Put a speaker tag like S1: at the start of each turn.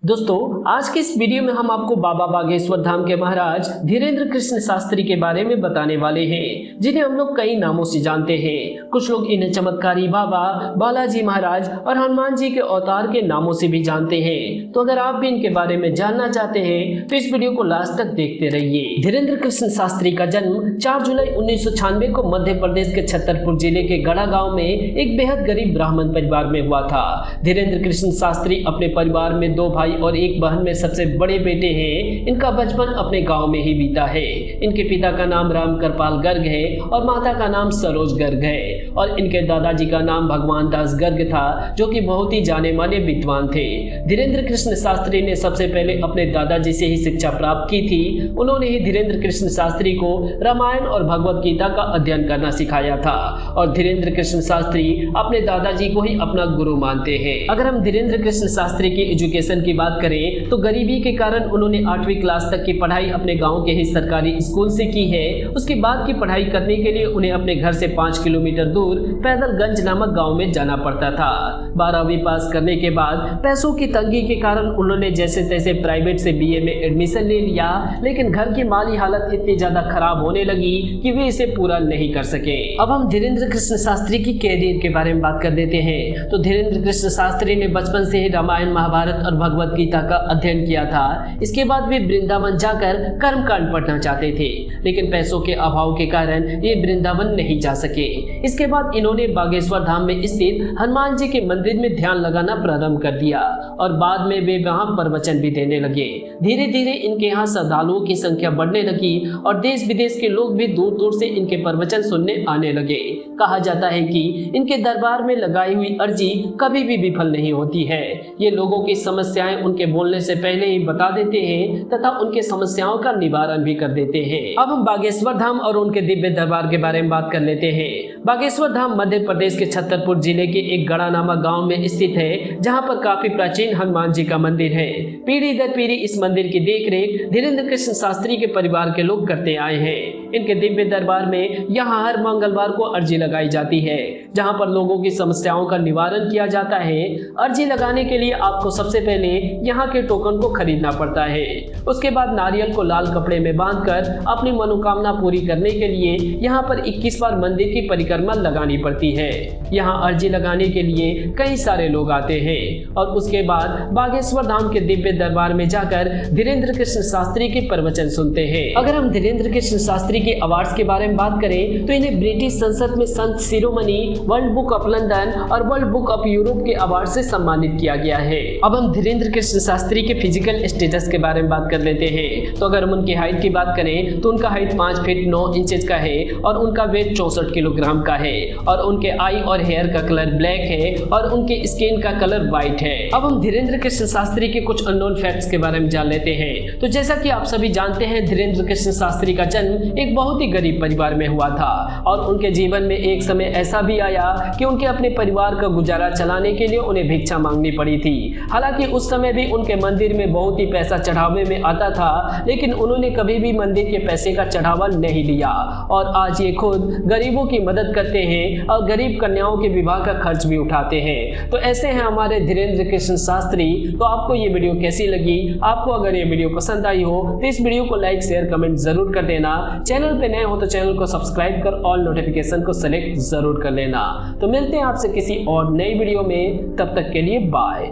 S1: दोस्तों, आज के इस वीडियो में हम आपको बाबा बागेश्वर धाम के महाराज धीरेन्द्र कृष्ण शास्त्री के बारे में बताने वाले हैं, जिन्हें हम लोग कई नामों से जानते हैं। कुछ लोग इन्हें चमत्कारी बाबा, बालाजी महाराज और हनुमान जी के अवतार के नामों से भी जानते हैं। तो अगर आप भी इनके बारे में जानना चाहते हैं तो इस वीडियो को लास्ट तक देखते रहिए। धीरेन्द्र कृष्ण शास्त्री का जन्म 4 जुलाई 1996 को मध्य प्रदेश के छतरपुर जिले के गढ़ा गाँव में एक बेहद गरीब ब्राह्मण परिवार में हुआ था। धीरेन्द्र कृष्ण शास्त्री अपने परिवार में 2 भाई और एक बहन में सबसे बड़े बेटे हैं। इनका बचपन अपने गांव में ही बीता है। इनके पिता का नाम राम कृपाल गर्ग है और माता का नाम सरोज गर्ग है और इनके दादाजी का नाम भगवान दास गर्ग था, जो कि बहुत ही जाने माने विद्वान थे। धीरेन्द्र कृष्ण शास्त्री ने सबसे पहले अपने दादाजी से ही शिक्षा प्राप्त की थी। उन्होंने ही धीरेन्द्र कृष्ण शास्त्री को रामायण और भगवत गीता का अध्ययन करना सिखाया था और धीरेन्द्र कृष्ण शास्त्री अपने दादाजी को ही अपना गुरु मानते हैं। अगर हम धीरेन्द्र कृष्ण शास्त्री की एजुकेशन की बात करें तो गरीबी के कारण उन्होंने 8वीं क्लास तक की पढ़ाई अपने गांव के ही सरकारी स्कूल से की है। उसके बाद की पढ़ाई करने के लिए उन्हें अपने घर से 5 किलोमीटर दूर पैदलगंज नामक गांव में जाना पड़ता था। 12वीं पास करने के बाद पैसों की तंगी के कारण उन्होंने जैसे तैसे प्राइवेट से बीए में एडमिशन ले लिया, लेकिन घर की माली हालत इतनी ज्यादा खराब होने लगी कि वे इसे पूरा नहीं कर सके। अब हम धीरेन्द्र कृष्ण शास्त्री की कैरियर के बारे में बात कर देते हैं। तो धीरेन्द्र कृष्ण शास्त्री ने बचपन से ही रामायण, महाभारत और भगवत गीता का अध्ययन किया था। इसके बाद वे वृंदावन जाकर कर्मकांड पढ़ना चाहते थे, लेकिन पैसों के अभाव के कारण ये वृंदावन नहीं जा सके। इसके बाद इन्होंने बागेश्वर धाम में स्थित हनुमान जी के मंदिर में ध्यान लगाना प्रारंभ कर दिया और बाद में वे वहां प्रवचन भी देने लगे। धीरे धीरे इनके यहाँ श्रद्धालुओं की संख्या बढ़ने लगी और देश विदेश के लोग भी दूर दूर से इनके प्रवचन सुनने आने लगे। कहा जाता है कि इनके दरबार में लगाई हुई अर्जी कभी भी विफल नहीं होती है। ये लोगों की समस्याएं उनके बोलने से पहले ही बता देते हैं तथा उनके समस्याओं का निवारण भी कर देते हैं। अब हम बागेश्वर धाम और उनके दिव्य दरबार के बारे में बात कर लेते हैं। बागेश्वर धाम मध्य प्रदेश के छतरपुर जिले के एक गढ़ा नामक गांव में स्थित है, जहां पर काफी प्राचीन हनुमान जी का मंदिर है। पीढ़ी दर पीढ़ी इस मंदिर की देखरेख धीरेन्द्र कृष्ण शास्त्री के परिवार के लोग करते आए हैं। इनके दिव्य दरबार में यहाँ हर मंगलवार को अर्जी लगाई जाती है, जहाँ पर लोगों की समस्याओं का निवारण किया जाता है। अर्जी लगाने के लिए आपको सबसे पहले यहाँ के टोकन को खरीदना पड़ता है। उसके बाद नारियल को लाल कपड़े में बांधकर अपनी मनोकामना पूरी करने के लिए यहाँ पर 21 बार मंदिर की परिक्रमा लगानी पड़ती है। यहाँ अर्जी लगाने के लिए कई सारे लोग आते हैं और उसके बाद बागेश्वर धाम के दिव्य दरबार में जाकर धीरेन्द्र कृष्ण शास्त्री के प्रवचन सुनते हैं। अगर हम धीरेन्द्र कृष्ण शास्त्री के अवार्ड्स के बारे में बात करें तो इन्हें ब्रिटिश संसद में Sant Shiromani, world book of London और वर्ल्ड बुक ऑफ यूरोप के अवार्ड से सम्मानित किया गया है। अब हम धीरेन्द्र कृष्ण शास्त्री के फिजिकल स्टेटस के बारे में बात कर लेते हैं। तो अगर हम उनकी हाइट की बात करें तो उनका हाइट 5 फीट 9 इंचेस का है और उनका वेट 64 किलोग्राम का है और उनके आई और हेयर का कलर ब्लैक है और उनके स्किन का कलर व्हाइट है। अब हम धीरेन्द्र कृष्ण शास्त्री के कुछ अननोन फैक्ट्स के बारे में जान लेते हैं। तो जैसा कि आप सभी जानते हैं, धीरेन्द्र कृष्ण शास्त्री का जन्म एक बहुत ही गरीब परिवार में हुआ था और उनके जीवन में एक समय ऐसा भी आया कि उनके अपने परिवार का गुजारा चलाने के लिए उन्हें भिक्षा मांगनी पड़ी थी। हालांकि उस समय भी उनके मंदिर में बहुत ही पैसा चढ़ावे में आता था, लेकिन उन्होंने कभी भी मंदिर के पैसे का चढ़ावा नहीं लिया और आज ये खुद गरीबों की मदद करते हैं और गरीब कन्याओं के विवाह का खर्च भी उठाते हैं। तो ऐसे हैं हमारे धीरेन्द्र कृष्ण शास्त्री। तो आपको ये वीडियो कैसी लगी? आपको अगर ये वीडियो पसंद आई हो तो इस वीडियो को लाइक, शेयर, कमेंट जरूर कर देना। चैनल पे नए हो तो चैनल को सब्सक्राइब कर ऑल नोटिफिकेशन को सेलेक्ट जरूर कर लेना। तो मिलते हैं आपसे किसी और नई वीडियो में, तब तक के लिए बाय।